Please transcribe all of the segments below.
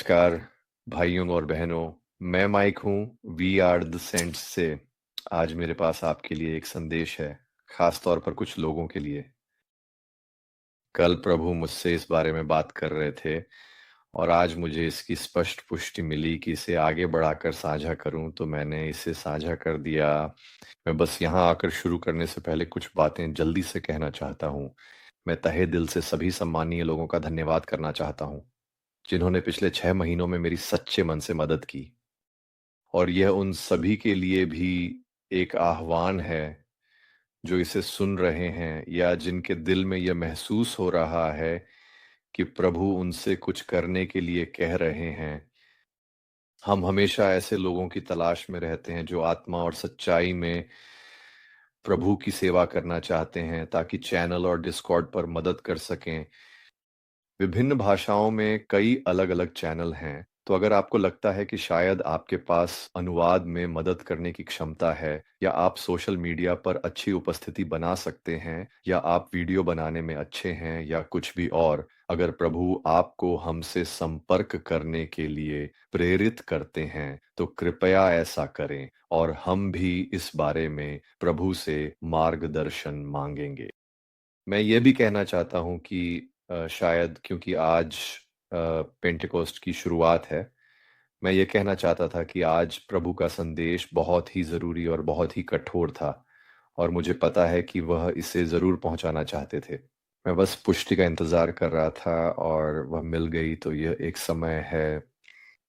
नमस्कार भाइयों और बहनों। मैं माइक हूँ वी आर द सेंट्स से। आज मेरे पास आपके लिए एक संदेश है, खास तौर पर कुछ लोगों के लिए। कल प्रभु मुझसे इस बारे में बात कर रहे थे और आज मुझे इसकी स्पष्ट पुष्टि मिली कि इसे आगे बढ़ाकर साझा करूं, तो मैंने इसे साझा कर दिया। मैं बस यहाँ आकर शुरू करने से पहले कुछ बातें जल्दी से कहना चाहता हूँ। मैं तहे दिल से सभी सम्मानीय लोगों का धन्यवाद करना चाहता हूँ जिन्होंने पिछले 6 महीनों में मेरी सच्चे मन से मदद की। और यह उन सभी के लिए भी एक आह्वान है जो इसे सुन रहे हैं या जिनके दिल में यह महसूस हो रहा है कि प्रभु उनसे कुछ करने के लिए कह रहे हैं। हम हमेशा ऐसे लोगों की तलाश में रहते हैं जो आत्मा और सच्चाई में प्रभु की सेवा करना चाहते हैं, ताकि चैनल और डिस्कॉर्ड पर मदद कर सकें। विभिन्न भाषाओं में कई अलग-अलग चैनल हैं, तो अगर आपको लगता है कि शायद आपके पास अनुवाद में मदद करने की क्षमता है, या आप सोशल मीडिया पर अच्छी उपस्थिति बना सकते हैं, या आप वीडियो बनाने में अच्छे हैं, या कुछ भी और, अगर प्रभु आपको हमसे संपर्क करने के लिए प्रेरित करते हैं, तो कृपया ऐसा करें और हम भी इस बारे में प्रभु से मार्गदर्शन मांगेंगे। मैं ये भी कहना चाहता हूँ कि शायद क्योंकि आज पेंटेकोस्ट की शुरुआत है, मैं ये कहना चाहता था कि आज प्रभु का संदेश बहुत ही ज़रूरी और बहुत ही कठोर था, और मुझे पता है कि वह इसे ज़रूर पहुँचाना चाहते थे। मैं बस पुष्टि का इंतज़ार कर रहा था और वह मिल गई, तो यह एक समय है।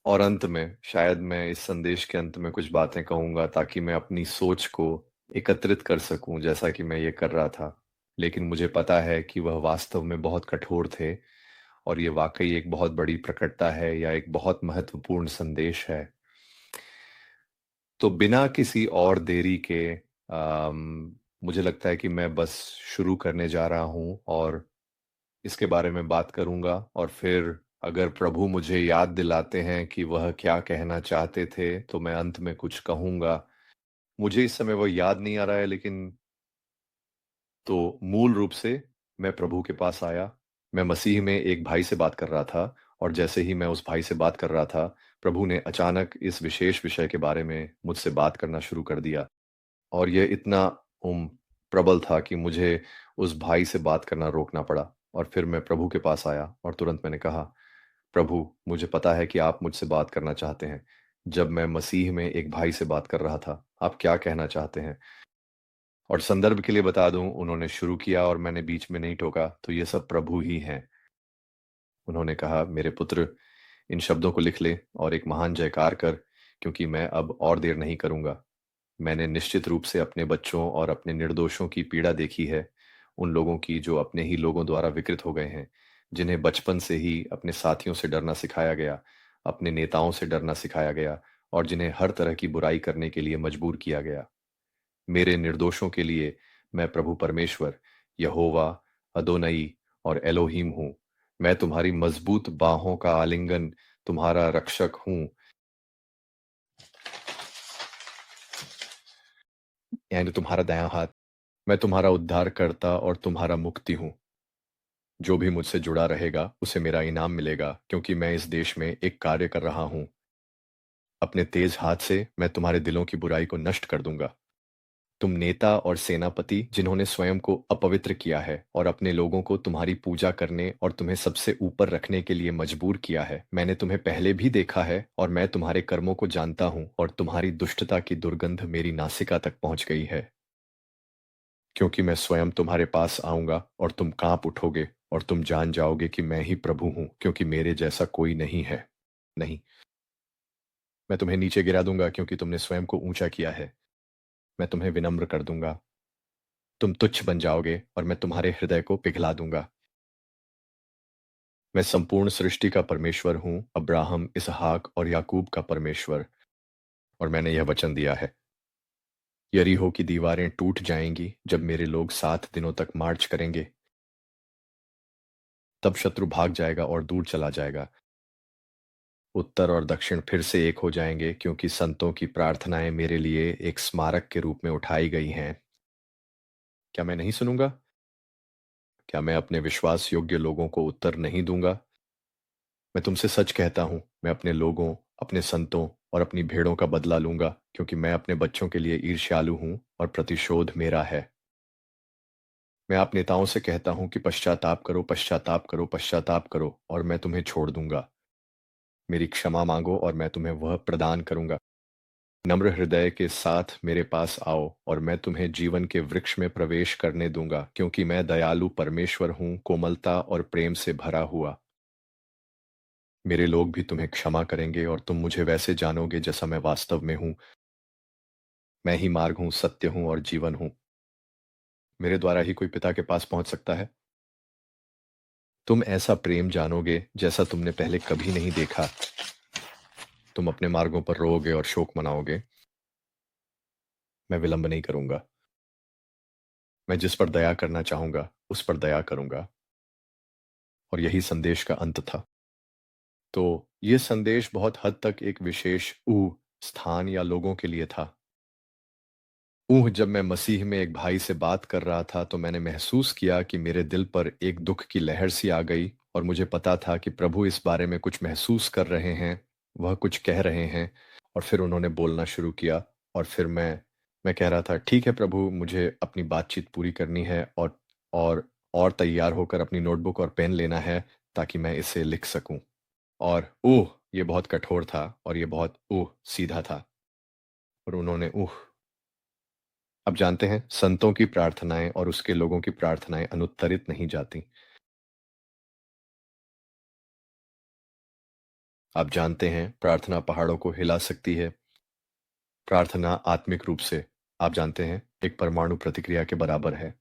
और अंत में शायद मैं इस संदेश के अंत में कुछ बातें कहूँगा ताकि मैं अपनी सोच को एकत्रित कर सकूँ, जैसा कि मैं ये कर रहा था। लेकिन मुझे पता है कि वह वास्तव में बहुत कठोर थे, और ये वाक़ई एक बहुत बड़ी प्रकटता है या एक बहुत महत्वपूर्ण संदेश है। तो बिना किसी और देरी के मुझे लगता है कि मैं बस शुरू करने जा रहा हूँ और इसके बारे में बात करूँगा, और फिर अगर प्रभु मुझे याद दिलाते हैं कि वह क्या कहना चाहते थे, तो मैं अंत में कुछ कहूँगा। मुझे इस समय वो याद नहीं आ रहा है, लेकिन तो मूल रूप से मैं प्रभु के पास आया। मैं मसीह में एक भाई से बात कर रहा था, और जैसे ही मैं उस भाई से बात कर रहा था, प्रभु ने अचानक इस विशेष विषय के बारे में मुझसे बात करना शुरू कर दिया। और ये इतना प्रबल था कि मुझे उस भाई से बात करना रोकना पड़ा। और फिर मैं प्रभु के पास आया और तुरंत मैंने कहा, प्रभु, मुझे पता है कि आप मुझसे बात करना चाहते हैं। जब मैं मसीह में एक भाई से बात कर रहा था, आप क्या कहना चाहते हैं? और संदर्भ के लिए बता दूं, उन्होंने शुरू किया और मैंने बीच में नहीं टोका, तो ये सब प्रभु ही हैं। उन्होंने कहा, मेरे पुत्र, इन शब्दों को लिख ले और एक महान जयकार कर, क्योंकि मैं अब और देर नहीं करूंगा। मैंने निश्चित रूप से अपने बच्चों और अपने निर्दोषों की पीड़ा देखी है, उन लोगों की जो अपने ही लोगों द्वारा विकृत हो गए हैं, जिन्हें बचपन से ही अपने साथियों से डरना सिखाया गया, अपने नेताओं से डरना सिखाया गया, और जिन्हें हर तरह की बुराई करने के लिए मजबूर किया गया। मेरे निर्दोषों के लिए मैं प्रभु परमेश्वर, यहोवा, अदोनई और एलोहीम हूँ। मैं तुम्हारी मजबूत बाहों का आलिंगन, तुम्हारा रक्षक हूँ, यानी तुम्हारा दायां हाथ। मैं तुम्हारा उद्धार करता और तुम्हारा मुक्ति हूँ। जो भी मुझसे जुड़ा रहेगा उसे मेरा इनाम मिलेगा, क्योंकि मैं इस देश में एक कार्य कर रहा हूँ। अपने तेज हाथ से मैं तुम्हारे दिलों की बुराई को नष्ट कर दूंगा। तुम नेता और सेनापति जिन्होंने स्वयं को अपवित्र किया है और अपने लोगों को तुम्हारी पूजा करने और तुम्हें सबसे ऊपर रखने के लिए मजबूर किया है, मैंने तुम्हें पहले भी देखा है, और मैं तुम्हारे कर्मों को जानता हूँ, और तुम्हारी दुष्टता की दुर्गंध मेरी नासिका तक पहुंच गई है। क्योंकि मैं स्वयं तुम्हारे पास आऊंगा और तुम कांप उठोगे, और तुम जान जाओगे कि मैं ही प्रभु हूं, क्योंकि मेरे जैसा कोई नहीं है। नहीं, मैं तुम्हें नीचे गिरा दूंगा क्योंकि तुमने स्वयं को ऊंचा किया है। मैं तुम्हें विनम्र कर दूंगा। तुम तुच्छ बन जाओगे और मैं तुम्हारे हृदय को पिघला दूंगा। मैं संपूर्ण सृष्टि का परमेश्वर हूँ, अब्राहम, इसहाक और याकूब का परमेश्वर, और मैंने यह वचन दिया है, यरीहो की दीवारें टूट जाएंगी जब मेरे लोग 7 दिनों तक मार्च करेंगे। तब शत्रु भाग जाएगा और दूर चला जाएगा। उत्तर और दक्षिण फिर से एक हो जाएंगे, क्योंकि संतों की प्रार्थनाएं मेरे लिए एक स्मारक के रूप में उठाई गई हैं। क्या मैं नहीं सुनूंगा? क्या मैं अपने विश्वास योग्य लोगों को उत्तर नहीं दूंगा? मैं तुमसे सच कहता हूँ, मैं अपने लोगों, अपने संतों और अपनी भेड़ों का बदला लूंगा, क्योंकि मैं अपने बच्चों के लिए ईर्ष्यालु हूँ और प्रतिशोध मेरा है। मैं आप नेताओं से कहता हूँ कि पश्चाताप करो, पश्चाताप करो, पश्चाताप करो, और मैं तुम्हें छोड़ दूंगा। मेरी क्षमा मांगो और मैं तुम्हें वह प्रदान करूंगा। नम्र हृदय के साथ मेरे पास आओ और मैं तुम्हें जीवन के वृक्ष में प्रवेश करने दूंगा, क्योंकि मैं दयालु परमेश्वर हूँ, कोमलता और प्रेम से भरा हुआ। मेरे लोग भी तुम्हें क्षमा करेंगे और तुम मुझे वैसे जानोगे जैसा मैं वास्तव में हूँ। मैं ही मार्ग हूँ, सत्य हूँ और जीवन हूँ। मेरे द्वारा ही कोई पिता के पास पहुंच सकता है। तुम ऐसा प्रेम जानोगे जैसा तुमने पहले कभी नहीं देखा। तुम अपने मार्गों पर रोओगे और शोक मनाओगे। मैं विलंब नहीं करूंगा। मैं जिस पर दया करना चाहूंगा उस पर दया करूंगा। और यही संदेश का अंत था। तो ये संदेश बहुत हद तक एक विशेष स्थान या लोगों के लिए था। जब मैं मसीह में एक भाई से बात कर रहा था तो मैंने महसूस किया कि मेरे दिल पर एक दुख की लहर सी आ गई, और मुझे पता था कि प्रभु इस बारे में कुछ महसूस कर रहे हैं, वह कुछ कह रहे हैं। और फिर उन्होंने बोलना शुरू किया, और फिर मैं कह रहा था, ठीक है प्रभु, मुझे अपनी बातचीत पूरी करनी है, और और तैयार होकर अपनी नोटबुक और पेन लेना है ताकि मैं इसे लिख सकूं। और ये बहुत कठोर था, और ये बहुत सीधा था। और उन्होंने अब जानते हैं, संतों की प्रार्थनाएं और उसके लोगों की प्रार्थनाएं अनुत्तरित नहीं जाती। आप जानते हैं, प्रार्थना पहाड़ों को हिला सकती है। प्रार्थना आत्मिक रूप से, आप जानते हैं, एक परमाणु प्रतिक्रिया के बराबर है।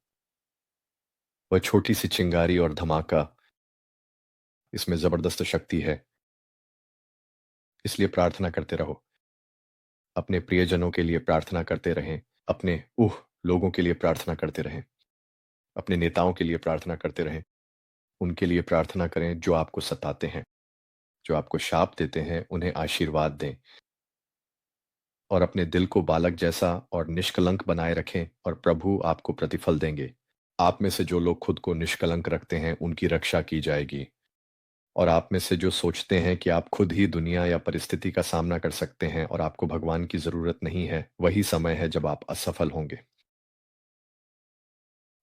वह छोटी सी चिंगारी और धमाका, इसमें जबरदस्त शक्ति है। इसलिए प्रार्थना करते रहो। अपने प्रियजनों के लिए प्रार्थना करते रहें। अपने लोगों के लिए प्रार्थना करते रहें। अपने नेताओं के लिए प्रार्थना करते रहें। उनके लिए प्रार्थना करें जो आपको सताते हैं, जो आपको शाप देते हैं, उन्हें आशीर्वाद दें। और अपने दिल को बालक जैसा और निष्कलंक बनाए रखें, और प्रभु आपको प्रतिफल देंगे। आप में से जो लोग खुद को निष्कलंक रखते हैं उनकी रक्षा की जाएगी। और आप में से जो सोचते हैं कि आप खुद ही दुनिया या परिस्थिति का सामना कर सकते हैं और आपको भगवान की जरूरत नहीं है, वही समय है जब आप असफल होंगे।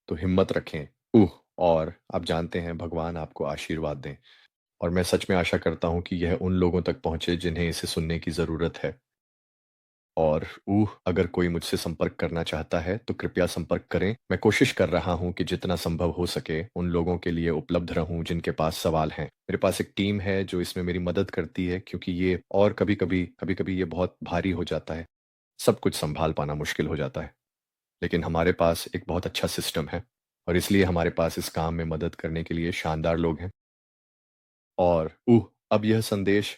तो हिम्मत रखें। और आप जानते हैं, भगवान आपको आशीर्वाद दें। और मैं सच में आशा करता हूं कि यह उन लोगों तक पहुंचे जिन्हें इसे सुनने की जरूरत है। और अगर कोई मुझसे संपर्क करना चाहता है तो कृपया संपर्क करें। मैं कोशिश कर रहा हूं कि जितना संभव हो सके उन लोगों के लिए उपलब्ध रहूं जिनके पास सवाल हैं। मेरे पास एक टीम है जो इसमें मेरी मदद करती है, क्योंकि ये और कभी कभी ये बहुत भारी हो जाता है। सब कुछ संभाल पाना मुश्किल हो जाता है। लेकिन हमारे पास एक बहुत अच्छा सिस्टम है, और इसलिए हमारे पास इस काम में मदद करने के लिए शानदार लोग हैं। और अब यह संदेश,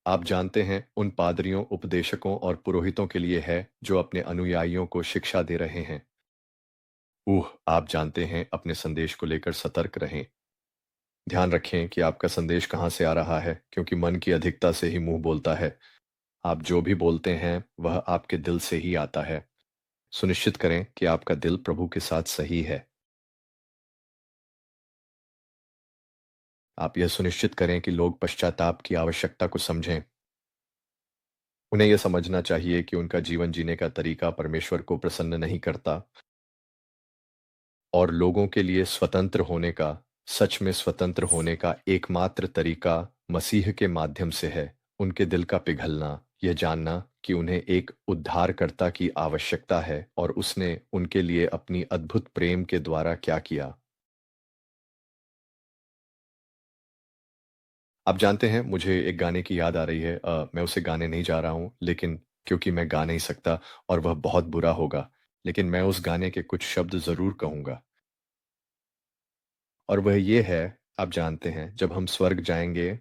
आप जानते हैं, उन पादरियों, उपदेशकों और पुरोहितों के लिए है जो अपने अनुयायियों को शिक्षा दे रहे हैं। आप जानते हैं, अपने संदेश को लेकर सतर्क रहें। ध्यान रखें कि आपका संदेश कहाँ से आ रहा है, क्योंकि मन की अधिकता से ही मुंह बोलता है। आप जो भी बोलते हैं वह आपके दिल से ही आता है। सुनिश्चित करें कि आपका दिल प्रभु के साथ सही है। आप यह सुनिश्चित करें कि लोग पश्चाताप की आवश्यकता को समझें। उन्हें यह समझना चाहिए कि उनका जीवन जीने का तरीका परमेश्वर को प्रसन्न नहीं करता, और लोगों के लिए स्वतंत्र होने का, सच में स्वतंत्र होने का एकमात्र तरीका मसीह के माध्यम से है। उनके दिल का पिघलना, यह जानना कि उन्हें एक उद्धारकर्ता की आवश्यकता है और उसने उनके लिए अपनी अद्भुत प्रेम के द्वारा क्या किया। आप जानते हैं, मुझे एक गाने की याद आ रही है। मैं उसे गाने नहीं जा रहा हूँ, लेकिन क्योंकि मैं गा नहीं सकता और वह बहुत बुरा होगा, लेकिन मैं उस गाने के कुछ शब्द ज़रूर कहूँगा। और वह ये है, आप जानते हैं, जब हम स्वर्ग जाएँगे,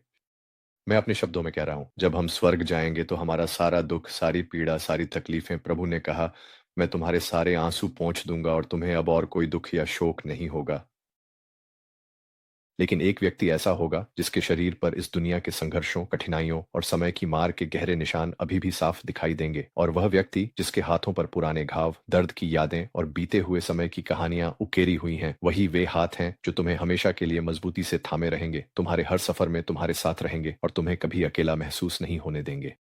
मैं अपने शब्दों में कह रहा हूँ, जब हम स्वर्ग जाएँगे तो हमारा सारा दुःख, सारी पीड़ा, सारी तकलीफ़ें, प्रभु ने कहा, मैं तुम्हारे सारे आँसू पोंछ दूँगा और तुम्हें अब और कोई दुःख या शोक नहीं होगा। लेकिन एक व्यक्ति ऐसा होगा जिसके शरीर पर इस दुनिया के संघर्षों, कठिनाइयों और समय की मार के गहरे निशान अभी भी साफ दिखाई देंगे। और वह व्यक्ति जिसके हाथों पर पुराने घाव, दर्द की यादें और बीते हुए समय की कहानियां उकेरी हुई हैं, वही वे हाथ हैं जो तुम्हें हमेशा के लिए मजबूती से थामे रहेंगे, तुम्हारे हर सफर में तुम्हारे साथ रहेंगे और तुम्हें कभी अकेला महसूस नहीं होने देंगे।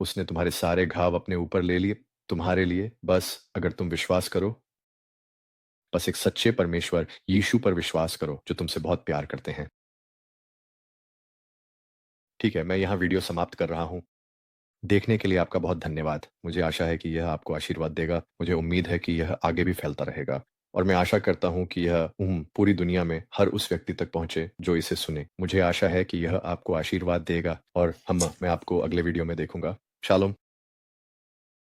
उसने तुम्हारे सारे घाव अपने ऊपर ले लिए तुम्हारे लिए, बस अगर तुम विश्वास करो, बस एक सच्चे परमेश्वर यीशु पर विश्वास करो जो तुमसे बहुत प्यार करते हैं। ठीक है, मैं यहाँ वीडियो समाप्त कर रहा हूँ। देखने के लिए आपका बहुत धन्यवाद। मुझे आशा है कि यह आपको आशीर्वाद देगा। मुझे उम्मीद है कि यह आगे भी फैलता रहेगा और मैं आशा करता हूँ कि यह पूरी दुनिया में हर उस व्यक्ति तक पहुँचे जो इसे सुने। मुझे आशा है कि यह आपको आशीर्वाद देगा और मैं आपको अगले वीडियो में देखूँगा। शालोम।